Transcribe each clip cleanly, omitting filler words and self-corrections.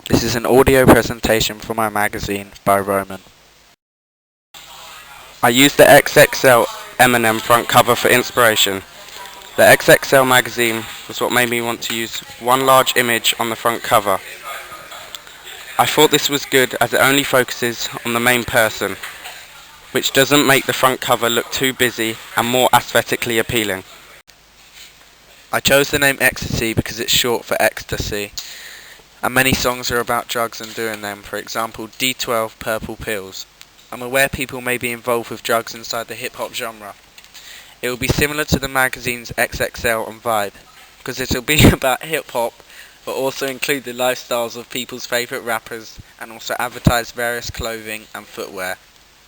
This is an audio presentation for my magazine by Roman. I used the XXL M&M front cover for inspiration. The XXL magazine was what made me want to use one large image on the front cover. I thought this was good as it only focuses on the main person, which doesn't make the front cover look too busy and more aesthetically appealing. I chose the name XTC because it's short for ecstasy, and many songs are about drugs and doing them, for example D12 Purple Pills. I'm aware people may be involved with drugs inside the hip-hop genre. It will be similar to the magazine's XXL and Vibe, because it will be about hip-hop, but also include the lifestyles of people's favourite rappers and also advertise various clothing and footwear.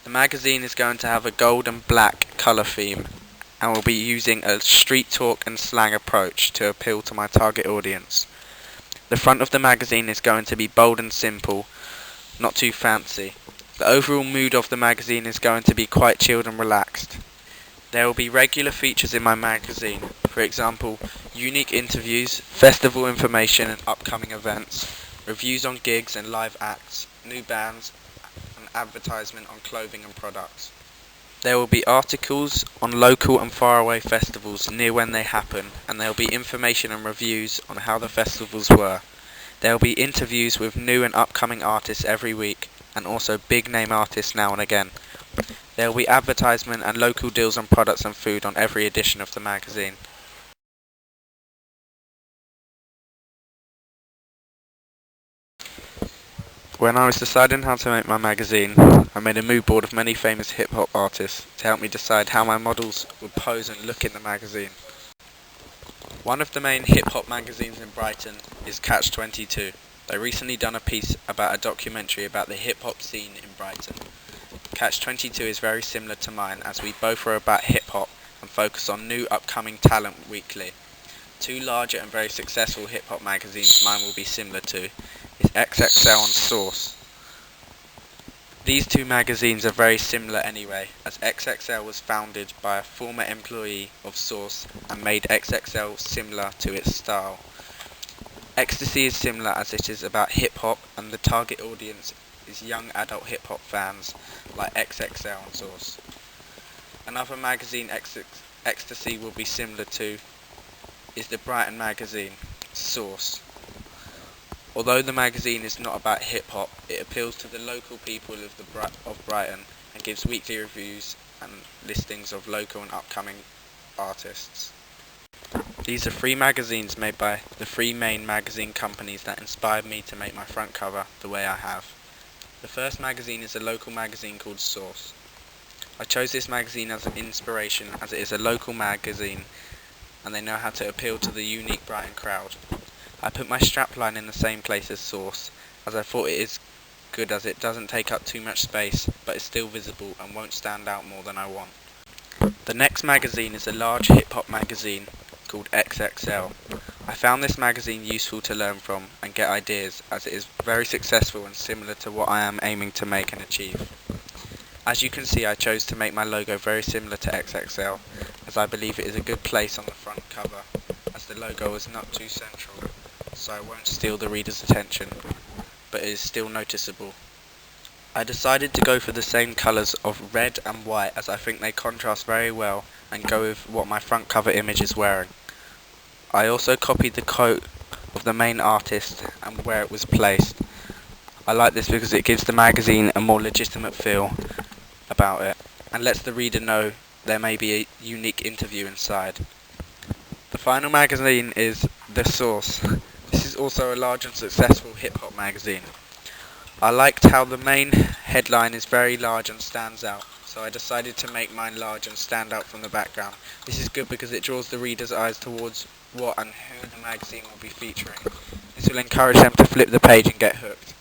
The magazine is going to have a gold and black colour theme, and will be using a street talk and slang approach to appeal to my target audience. The front of the magazine is going to be bold and simple, not too fancy. The overall mood of the magazine is going to be quite chilled and relaxed. There will be regular features in my magazine, for example, unique interviews, festival information and upcoming events, reviews on gigs and live acts, new bands, and advertisement on clothing and products. There will be articles on local and faraway festivals near when they happen, and there will be information and reviews on how the festivals were. There will be interviews with new and upcoming artists every week, and also big name artists now and again. There will be advertisement and local deals on products and food on every edition of the magazine. When I was deciding how to make my magazine, I made a mood board of many famous hip-hop artists to help me decide how my models would pose and look in the magazine. One of the main hip-hop magazines in Brighton is Catch-22. They recently done a piece about a documentary about the hip-hop scene in Brighton. Catch-22 is very similar to mine as we both are about hip-hop and focus on new upcoming talent weekly. Two larger and very successful hip-hop magazines mine will be similar to is XXL and Source. These two magazines are very similar anyway, as XXL was founded by a former employee of Source and made XXL similar to its style. XTC is similar as it is about hip-hop and the target audience is young adult hip-hop fans like XXL and Source. Another magazine XTC will be similar to is the Brighton magazine, Source. Although the magazine is not about hip-hop, it appeals to the local people of Brighton and gives weekly reviews and listings of local and upcoming artists. These are 3 magazines made by the 3 main magazine companies that inspired me to make my front cover the way I have. The first magazine is a local magazine called Source. I chose this magazine as an inspiration as it is a local magazine and they know how to appeal to the unique Brighton crowd. I put my strapline in the same place as Source, as I thought it is good as it doesn't take up too much space, but is still visible and won't stand out more than I want. The next magazine is a large hip-hop magazine called XXL. I found this magazine useful to learn from and get ideas, as it is very successful and similar to what I am aiming to make and achieve. As you can see, I chose to make my logo very similar to XXL, as I believe it is a good place on the front cover, as the logo is not too central, so I won't steal the reader's attention, but it is still noticeable. I decided to go for the same colours of red and white as I think they contrast very well and go with what my front cover image is wearing. I also copied the coat of the main artist and where it was placed. I like this because it gives the magazine a more legitimate feel about it and lets the reader know there may be a unique interview inside. The final magazine is The Source. This is also a large and successful hip-hop magazine. I liked how the main headline is very large and stands out, so I decided to make mine large and stand out from the background. This is good because it draws the reader's eyes towards what and who the magazine will be featuring. This will encourage them to flip the page and get hooked.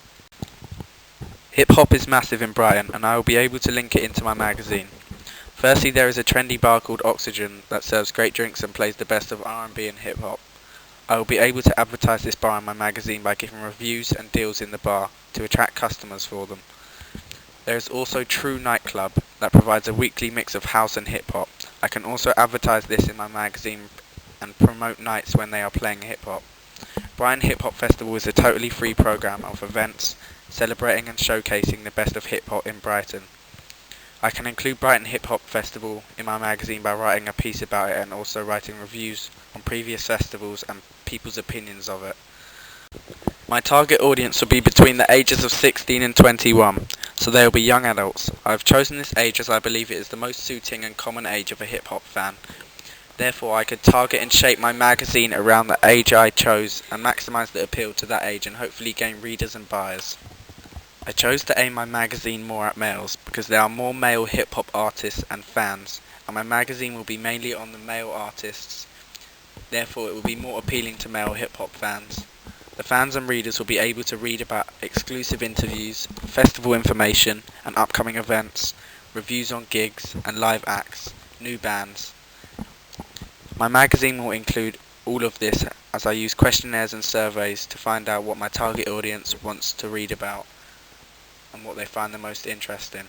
Hip-hop is massive in Brighton and I will be able to link it into my magazine. Firstly, there is a trendy bar called Oxygen that serves great drinks and plays the best of R&B and hip-hop. I will be able to advertise this bar in my magazine by giving reviews and deals in the bar to attract customers for them. There is also True Nightclub that provides a weekly mix of house and hip-hop. I can also advertise this in my magazine and promote nights when they are playing hip-hop. Brighton Hip Hop Festival is a totally free program of events celebrating and showcasing the best of hip hop in Brighton. I can include Brighton Hip Hop Festival in my magazine by writing a piece about it and also writing reviews on previous festivals and people's opinions of it. My target audience will be between the ages of 16 and 21, so they will be young adults. I have chosen this age as I believe it is the most suiting and common age of a hip hop fan. Therefore, I could target and shape my magazine around the age I chose and maximise the appeal to that age and hopefully gain readers and buyers. I chose to aim my magazine more at males because there are more male hip hop artists and fans, and my magazine will be mainly on the male artists. Therefore, it will be more appealing to male hip hop fans. The fans and readers will be able to read about exclusive interviews, festival information and upcoming events, reviews on gigs and live acts, new bands. My magazine will include all of this as I use questionnaires and surveys to find out what my target audience wants to read about and what they find the most interesting.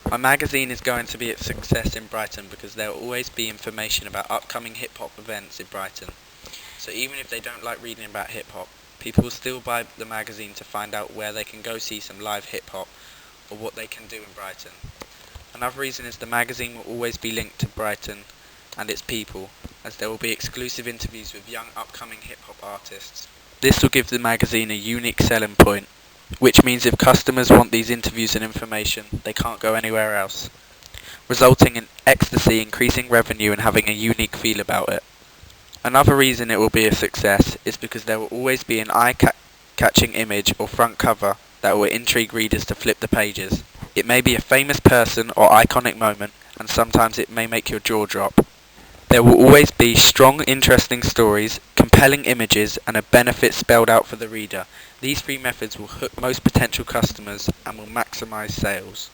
My magazine is going to be a success in Brighton because there will always be information about upcoming hip hop events in Brighton. So even if they don't like reading about hip hop, people will still buy the magazine to find out where they can go see some live hip hop or what they can do in Brighton. Another reason is the magazine will always be linked to Brighton and its people, as there will be exclusive interviews with young upcoming hip hop artists. This will give the magazine a unique selling point, which means if customers want these interviews and information, they can't go anywhere else, resulting in XTC increasing revenue and having a unique feel about it. Another reason it will be a success is because there will always be an eye-catching image or front cover that will intrigue readers to flip the pages. It may be a famous person or iconic moment, and sometimes it may make your jaw drop. There will always be strong, interesting stories, compelling images, and a benefit spelled out for the reader. These three methods will hook most potential customers and will maximize sales.